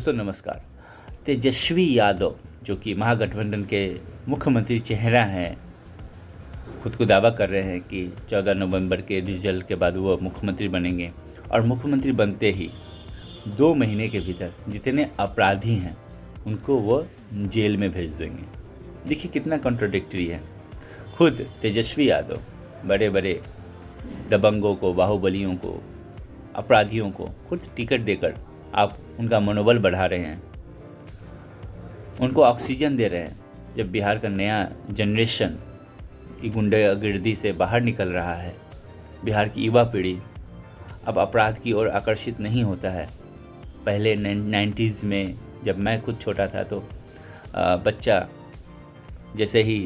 दोस्तों नमस्कार। तेजस्वी यादव जो कि महागठबंधन के मुख्यमंत्री चेहरा हैं, खुद को दावा कर रहे हैं कि 14 नवंबर के रिजल्ट के बाद वो मुख्यमंत्री बनेंगे और मुख्यमंत्री बनते ही 2 महीने के भीतर जितने अपराधी हैं उनको वो जेल में भेज देंगे। देखिए कितना कॉन्ट्राडिक्टरी है। खुद तेजस्वी यादव बड़े बड़े दबंगों को, बाहुबलियों को, अपराधियों को खुद टिकट देकर आप उनका मनोबल बढ़ा रहे हैं, उनको ऑक्सीजन दे रहे हैं। जब बिहार का नया जनरेशन की गुंडागर्दी से बाहर निकल रहा है, बिहार की युवा पीढ़ी अब अपराध की ओर आकर्षित नहीं होता है। पहले 90s में जब मैं खुद छोटा था तो बच्चा जैसे ही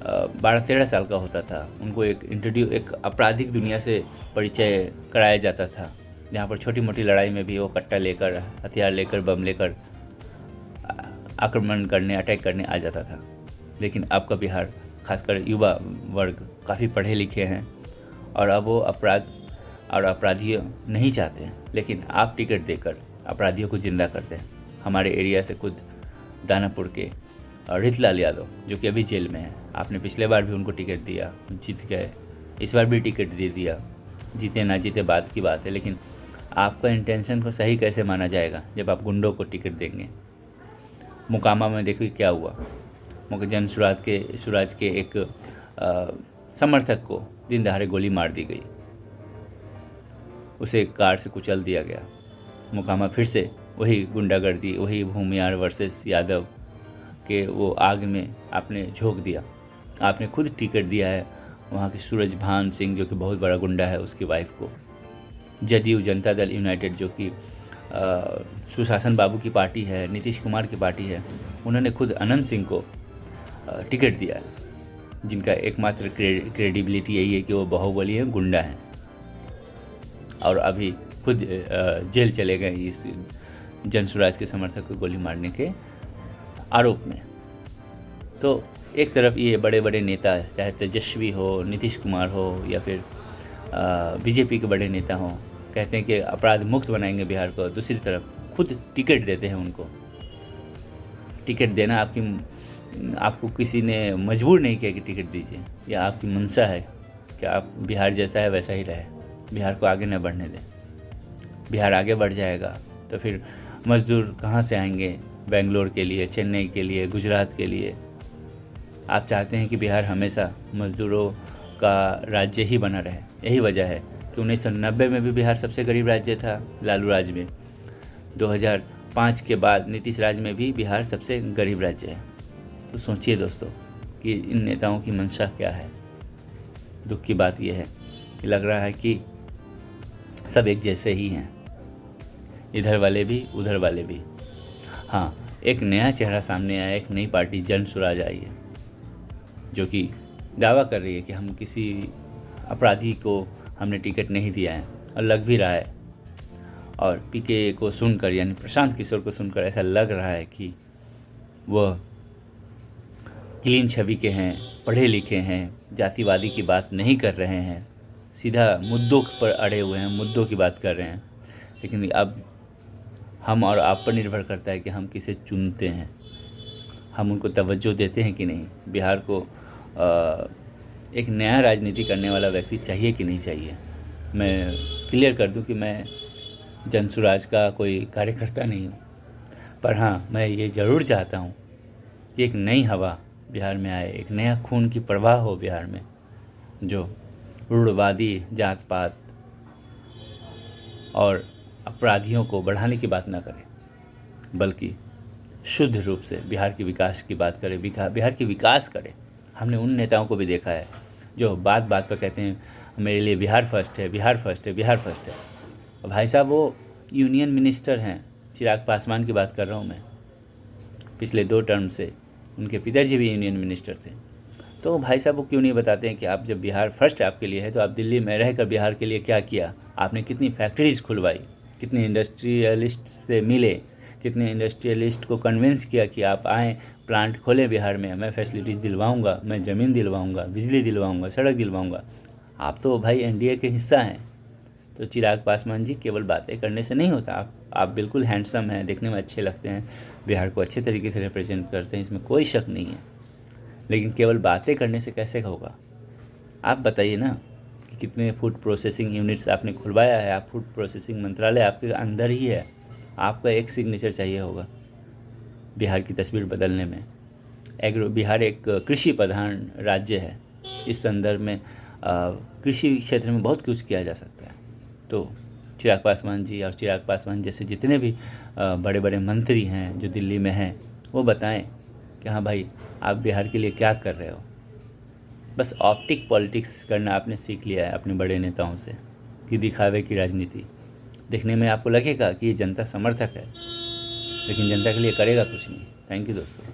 12-13 साल का होता था, उनको एक आपराधिक दुनिया से परिचय कराया जाता था, जहाँ पर छोटी मोटी लड़ाई में भी वो कट्टा लेकर, हथियार लेकर, बम लेकर आक्रमण करने, अटैक करने आ जाता था। लेकिन अब का बिहार, खासकर युवा वर्ग काफ़ी पढ़े लिखे हैं और अब वो अपराध और अपराधी नहीं चाहते हैं, लेकिन आप टिकट देकर अपराधियों को जिंदा करते हैं। हमारे एरिया से खुद दानापुर के रितलाल यादव जो कि अभी जेल में है, आपने पिछले बार भी उनको टिकट दिया, जीत गए, इस बार भी टिकट दे दिया। जीते ना जीते बात की बात है, लेकिन आपका इंटेंशन को सही कैसे माना जाएगा जब आप गुंडों को टिकट देंगे। मोकामा में देखिए क्या हुआ, जन सुराज के एक समर्थक को दिन दहाड़े गोली मार दी गई, उसे कार से कुचल दिया गया। मोकामा फिर से वही गुंडागर्दी, वही भूमियार वर्सेस यादव के वो आग में आपने झोंक दिया। आपने खुद टिकट दिया है वहाँ के सूरजभान सिंह जो कि बहुत बड़ा गुंडा है, उसकी वाइफ को। जदयू जनता दल यूनाइटेड जो कि सुशासन बाबू की पार्टी है, नीतीश कुमार की पार्टी है, उन्होंने खुद अनंत सिंह को टिकट दिया है, जिनका एकमात्र क्रेडिबिलिटी यही है कि वो बाहुबली हैं, गुंडा हैं, और अभी खुद जेल चले गए इस जनसुराज के समर्थक को गोली मारने के आरोप में। तो एक तरफ ये बड़े बड़े नेता, चाहे तेजस्वी हो, नीतीश कुमार हो या फिर बीजेपी के बड़े नेता हों, कहते हैं कि अपराध मुक्त बनाएंगे बिहार को। दूसरी तरफ खुद टिकट देते हैं उनको। टिकट देना आपको किसी ने मजबूर नहीं किया कि टिकट दीजिए, या आपकी मंशा है कि आप बिहार जैसा है वैसा ही रहे, बिहार को आगे न बढ़ने दें। बिहार आगे बढ़ जाएगा तो फिर मजदूर कहाँ से आएंगे बेंगलोर के लिए, चेन्नई के लिए, गुजरात के लिए। आप चाहते हैं कि बिहार हमेशा मजदूरों का राज्य ही बना रहे। यही वजह है कि 1990 में भी बिहार सबसे गरीब राज्य था, लालू राज में। 2005 के बाद नीतीश राज में भी बिहार सबसे गरीब राज्य है। तो सोचिए दोस्तों कि इन नेताओं की मंशा क्या है। दुख की बात यह है कि लग रहा है कि सब एक जैसे ही हैं, इधर वाले भी उधर वाले भी। हाँ, एक नया चेहरा सामने आया, एक नई पार्टी जन सुराज आई है, जो कि दावा कर रही है कि हम किसी अपराधी को हमने टिकट नहीं दिया है, और लग भी रहा है। और पीके को सुनकर, यानी प्रशांत किशोर को सुनकर ऐसा लग रहा है कि वह क्लीन छवि के हैं, पढ़े लिखे हैं, जातिवादी की बात नहीं कर रहे हैं, सीधा मुद्दों पर अड़े हुए हैं, मुद्दों की बात कर रहे हैं। लेकिन अब हम और आप पर निर्भर करता है कि हम किसे चुनते हैं, हम उनको तवज्जो देते हैं कि नहीं। बिहार को एक नया राजनीति करने वाला व्यक्ति चाहिए कि नहीं चाहिए। मैं क्लियर कर दूं कि मैं जनसुराज का कोई कार्यकर्ता नहीं हूं, पर हाँ, मैं ये ज़रूर चाहता हूं कि एक नई हवा बिहार में आए, एक नया खून की प्रवाह हो बिहार में, जो रूढ़वादी, जात पात और अपराधियों को बढ़ाने की बात ना करे, बल्कि शुद्ध रूप से बिहार के विकास की बात करे, बिहार की विकास करे। हमने उन नेताओं को भी देखा है जो बात बात पर कहते हैं मेरे लिए बिहार फर्स्ट है, बिहार फर्स्ट है, बिहार फर्स्ट है। और भाई साहब वो यूनियन मिनिस्टर हैं, चिराग पासवान की बात कर रहा हूँ मैं। पिछले 2 टर्म से उनके पिताजी भी यूनियन मिनिस्टर थे। तो भाई साहब वो क्यों नहीं बताते हैं कि आप जब बिहार फर्स्ट आपके लिए है तो आप दिल्ली में रहकर बिहार के लिए क्या किया, आपने कितनी फैक्ट्रीज़ खुलवाई, कितने इंडस्ट्रियलिस्ट से मिले, कितने इंडस्ट्रियलिस्ट को कन्विंस किया कि आप आएँ, प्लांट खोलें बिहार में, मैं फैसिलिटीज़ दिलवाऊंगा, मैं ज़मीन दिलवाऊंगा, बिजली दिलवाऊंगा, सड़क दिलवाऊंगा। आप तो भाई एनडीए के हिस्सा हैं, तो चिराग पासवान जी, केवल बातें करने से नहीं होता। आप बिल्कुल हैंडसम हैं, देखने में अच्छे लगते हैं, बिहार को अच्छे तरीके से रिप्रेजेंट करते हैं, इसमें कोई शक नहीं है। लेकिन केवल बातें करने से कैसे होगा? आप बताइए ना कि कितने फूड प्रोसेसिंग यूनिट्स आपने खुलवाया है। आप फूड प्रोसेसिंग मंत्रालय आपके अंदर ही है। आपका एक सिग्नेचर चाहिए होगा बिहार की तस्वीर बदलने में। बिहार एक कृषि प्रधान राज्य है। इस संदर्भ में कृषि क्षेत्र में बहुत कुछ किया जा सकता है। तो चिराग पासवान जी और चिराग पासवान जैसे जितने भी बड़े बड़े मंत्री हैं जो दिल्ली में हैं, वो बताएं कि हाँ भाई, आप बिहार के लिए क्या कर रहे हो। बस ऑप्टिक पॉलिटिक्स करना आपने सीख लिया है अपने बड़े नेताओं से, कि दिखावे की राजनीति। देखने में आपको लगेगा कि ये जनता समर्थक है, लेकिन जनता के लिए करेगा कुछ नहीं। थैंक यू दोस्तों।